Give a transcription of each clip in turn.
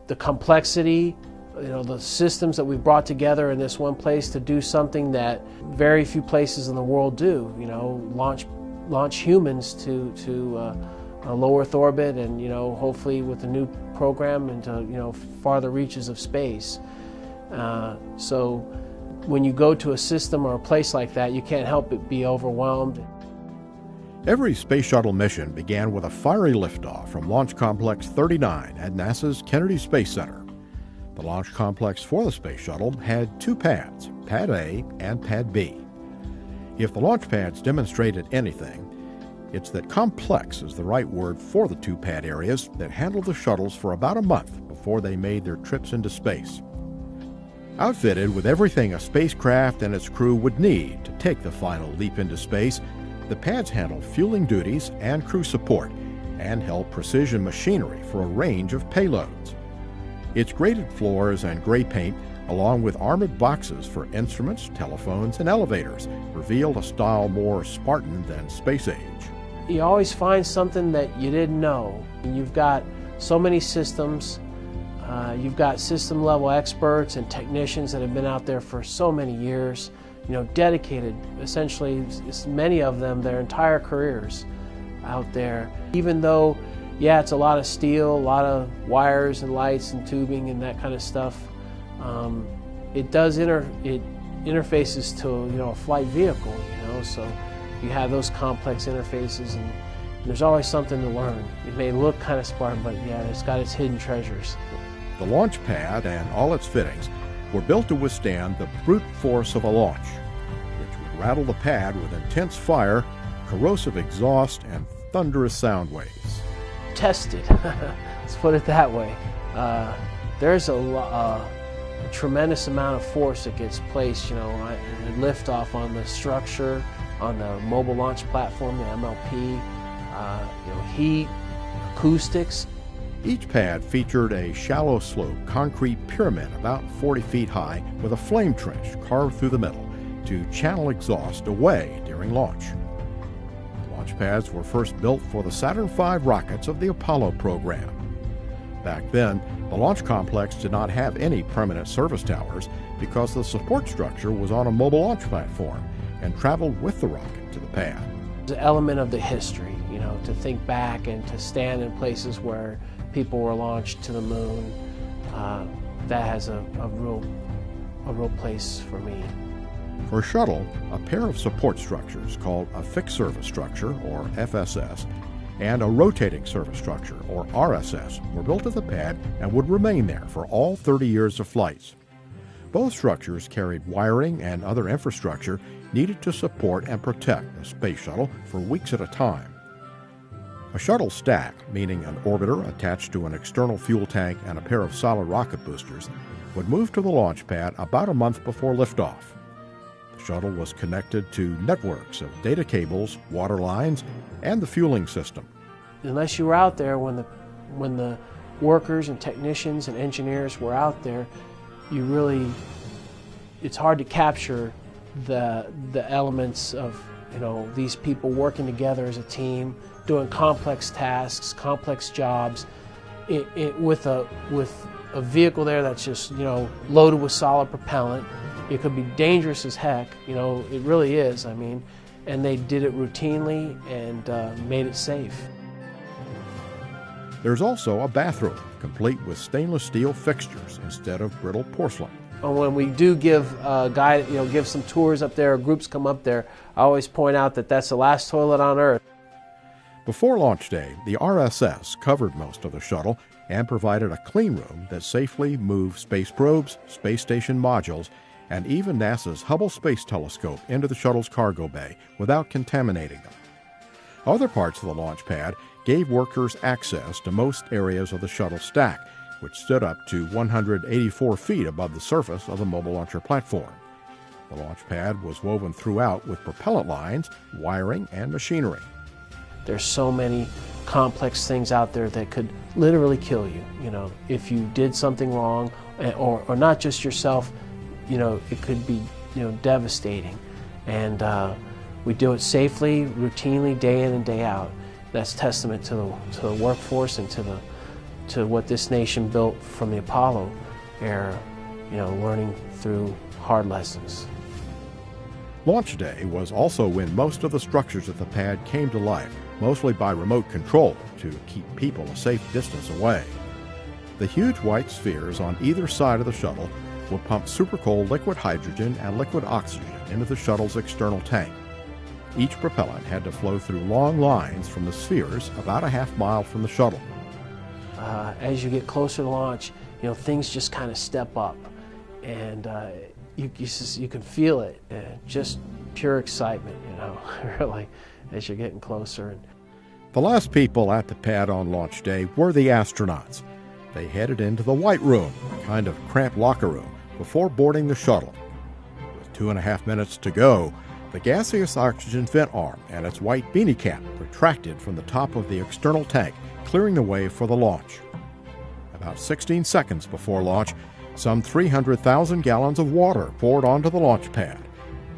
the complexity, the systems that we brought together in this one place to do something that very few places in the world do. Launch humans to a low Earth orbit, and hopefully with a new program into farther reaches of space. So when you go to a system or a place like that, you can't help but be overwhelmed. Every space shuttle mission began with a fiery liftoff from Launch Complex 39 at NASA's Kennedy Space Center. The launch complex for the space shuttle had two pads, Pad A and Pad B. If the launch pads demonstrated anything, it's that complex is the right word for the two pad areas that handled the shuttles for about a month before they made their trips into space. Outfitted with everything a spacecraft and its crew would need to take the final leap into space, the pads handled fueling duties and crew support and held precision machinery for a range of payloads. Its graded floors and gray paint, along with armored boxes for instruments, telephones, and elevators, revealed a style more Spartan than space age. You always find something that you didn't know. You've got so many systems. You've got system level experts and technicians that have been out there for so many years, dedicated, essentially many of them their entire careers out there. Even though, yeah, it's a lot of steel, a lot of wires and lights and tubing and that kind of stuff, it interfaces to a flight vehicle, so you have those complex interfaces, and there's always something to learn. It may look kind of Spartan, but yeah, it's got its hidden treasures. The launch pad and all its fittings were built to withstand the brute force of a launch, which would rattle the pad with intense fire, corrosive exhaust, and thunderous sound waves. Tested, let's put it that way. There's a tremendous amount of force that gets placed, liftoff on the structure, on the mobile launch platform, the MLP, heat, acoustics. Each pad featured a shallow slope concrete pyramid about 40 feet high with a flame trench carved through the middle to channel exhaust away during launch. Launch pads were first built for the Saturn V rockets of the Apollo program. Back then, the launch complex did not have any permanent service towers because the support structure was on a mobile launch platform and traveled with the rocket to the pad. It's an element of the history, to think back and to stand in places where people were launched to the moon. That has a real place for me. For Shuttle, a pair of support structures called a fixed service structure, or FSS, and a rotating service structure, or RSS, were built at the pad and would remain there for all 30 years of flights. Both structures carried wiring and other infrastructure needed to support and protect the space shuttle for weeks at a time. A shuttle stack, meaning an orbiter attached to an external fuel tank and a pair of solid rocket boosters, would move to the launch pad about a month before liftoff. The shuttle was connected to networks of data cables, water lines, and the fueling system. Unless you were out there when the workers and technicians and engineers were out there, it's hard to capture the elements of these people working together as a team, doing complex tasks, complex jobs, with a vehicle there that's just loaded with solid propellant. It could be dangerous as heck, it really is. And they did it routinely and made it safe. There's also a bathroom, complete with stainless steel fixtures instead of brittle porcelain. When we do give give some tours up there, or groups come up there, I always point out that that's the last toilet on Earth. Before launch day, the RSS covered most of the shuttle and provided a clean room that safely moved space probes, space station modules, and even NASA's Hubble Space Telescope into the shuttle's cargo bay without contaminating them. Other parts of the launch pad gave workers access to most areas of the shuttle stack, which stood up to 184 feet above the surface of the mobile launcher platform. The launch pad was woven throughout with propellant lines, wiring, and machinery. There's so many complex things out there that could literally kill you, if you did something wrong, or not just yourself, it could be, devastating. And we do it safely, routinely, day in and day out. That's testament to the workforce and to to what this nation built from the Apollo era, learning through hard lessons. Launch day was also when most of the structures at the pad came to life, mostly by remote control to keep people a safe distance away. The huge white spheres on either side of the shuttle would pump supercold liquid hydrogen and liquid oxygen into the shuttle's external tank. Each propellant had to flow through long lines from the spheres about a half-mile from the shuttle. As you get closer to launch, things just kind of step up, and you can feel it, just pure excitement, really, as you're getting closer. The last people at the pad on launch day were the astronauts. They headed into the White Room, a kind of cramped locker room, before boarding the shuttle. With 2.5 minutes to go, the gaseous oxygen vent arm and its white beanie cap retracted from the top of the external tank, clearing the way for the launch. About 16 seconds before launch, some 300,000 gallons of water poured onto the launch pad.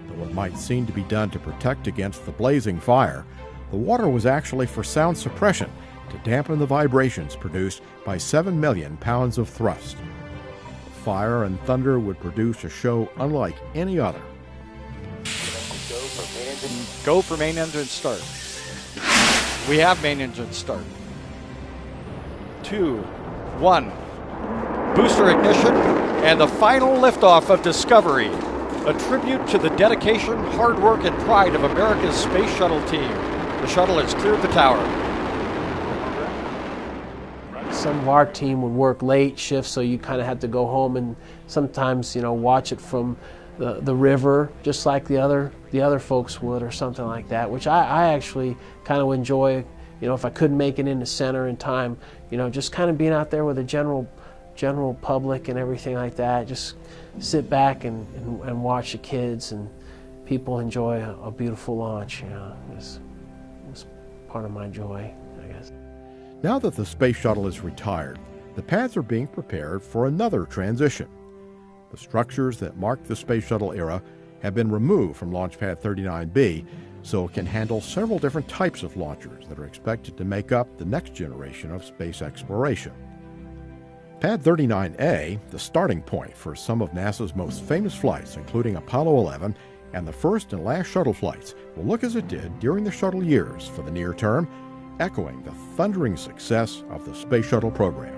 Though it might seem to be done to protect against the blazing fire, the water was actually for sound suppression to dampen the vibrations produced by 7 million pounds of thrust. The fire and thunder would produce a show unlike any other. Go for main engine start. We have main engine start. 2, 1. Booster ignition and the final liftoff of Discovery. A tribute to the dedication, hard work, and pride of America's Space Shuttle team. The shuttle has cleared the tower. Some of our team would work late shifts, so you kind of had to go home and sometimes, watch it from the river, just like the other folks would, or something like that, which I actually kind of enjoy. If I couldn't make it into center in time, just kind of being out there with the general public and everything like that. Just sit back and watch the kids and people enjoy a beautiful launch. It's part of my joy, I guess. Now that the space shuttle is retired, the pads are being prepared for another transition. The structures that marked the space shuttle era have been removed from Launch Pad 39B, so it can handle several different types of launchers that are expected to make up the next generation of space exploration. Pad 39A, the starting point for some of NASA's most famous flights, including Apollo 11 and the first and last shuttle flights, will look as it did during the shuttle years for the near term, echoing the thundering success of the Space Shuttle program.